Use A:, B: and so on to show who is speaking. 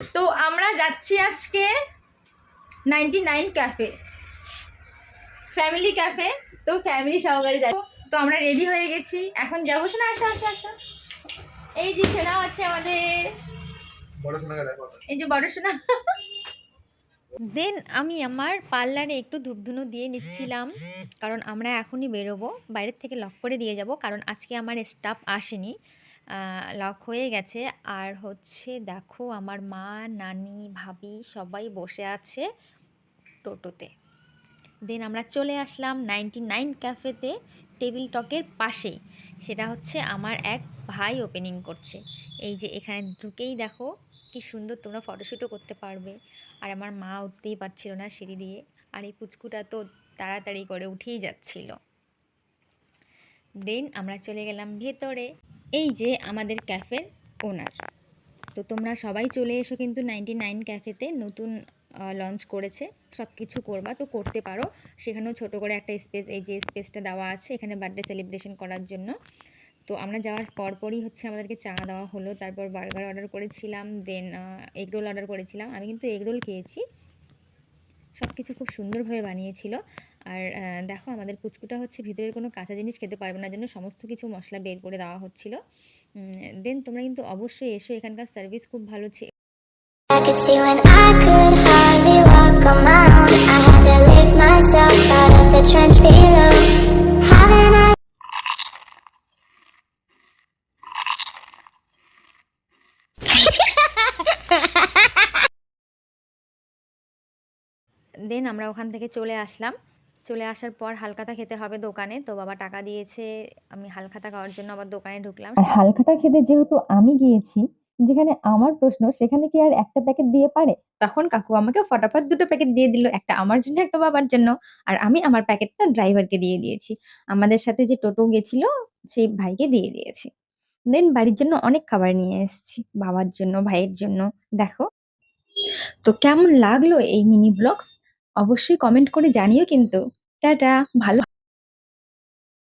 A: তো আমরা যাচ্ছি আজকে 99 ক্যাফে, ফ্যামিলি ক্যাফে। তো ফ্যামিলি সহকারে যাবো। তো আমরা রেডি হয়ে গেছি, এখন যাবো। শোনা, আসো আসো আসো। এই যে সোনা হচ্ছে আমাদের, এই যে বড় সোনা। দেন আমি আমার পার্লারে একটু ধূপধুনো দিয়ে নিচ্ছিলাম, কারণ আমরা এখনই বেরোবো। বাইরের থেকে লক করে দিয়ে যাব, কারণ আজকে আমার স্টাফ আসেনি, লক হয়ে গেছে। আর হচ্ছে দেখো, আমার মা, নানি, ভাবি সবাই বসে আছে টোটোতে। দেন আমরা চলে আসলাম 99 ক্যাফেতে, টেবিল টকের পাশেই। সেটা হচ্ছে আমার এক ভাই ওপেনিং করছে। এই যে এখানে ঢুকেই দেখো কি সুন্দর, তোমরা ফটোশ্যুটও করতে পারবে। আর আমার মা উঠতেই পারছিল না সিঁড়ি দিয়ে, আর এই পুচকুটা তো তাড়াতাড়ি করে উঠেই যাচ্ছিল। দেন আমরা চলে গেলাম ভেতরে। এই যে আমাদের ক্যাফের ওনার। তো তোমরা সবাই চলে এসো কিন্তু 99 ক্যাফেতে, নতুন লঞ্চ করেছে। সব কিছু করবা তো করতে পারো, সেখানেও ছোট করে একটা স্পেস, এই যে স্পেসটা দেওয়া আছে এখানে বার্থডে সেলিব্রেশন করার জন্য। তো আমরা যাওয়ার পরপরই হচ্ছে আমাদেরকে চা দেওয়া হলো, তারপর বার্গার অর্ডার করেছিলাম, দেন এগ রোল অর্ডার করেছিলাম। আমি কিন্তু এগ রোল খেয়েছি। সব কিছু খুব সুন্দরভাবে বানিয়েছিল। আর দেখো আমাদের পুচকুটা হচ্ছে ভিতরের কোনো কাঁচা জিনিস খেতে পারবে না, জন্য সমস্ত কিছু মশলা বের করে দেওয়া হচ্ছিল। দেন তোমরা কিন্তু অবশ্যই এসো, এখানকার সার্ভিস খুব ভালো ছিল। I could see when I could hardly walk on my own. I had to lift myself out of the trench below. Haven't I? দেন আমরা ওখান থেকে চলে আসলাম। চলে আসার পর হালখাতা খেতে হবে দোকানে, তো বাবা টাকা দিয়েছে। আমি হালখাতা খাওয়ার জন্য আবার দোকানে ঢুকলাম।
B: আর হালখাতা খেতে যেহেতু আমি গিয়েছি, যেখানে আমার প্রশ্ন, সেখানে কি আর একটা প্যাকেট দিয়ে পারে?
A: তখন কাকু আমাকে ফটাফট দুটো প্যাকেট দিয়ে দিল, একটা আমার জন্য একটা বাবার জন্য। আর আমি আমার প্যাকেটটা ড্রাইভারকে দিয়ে দিয়েছি, আমাদের সাথে যে টোটো গেছিল সেই ভাইকে দিয়ে দিয়েছি। দেন বাড়ির জন্য অনেক খাবার নিয়ে এসেছি, বাবার জন্য, ভাইয়ের জন্য। দেখো, তো কেমন লাগলো এই মিনি ব্লগস, অবশ্যই কমেন্ট করে জানিও কিন্তু। টাটা, ভালো।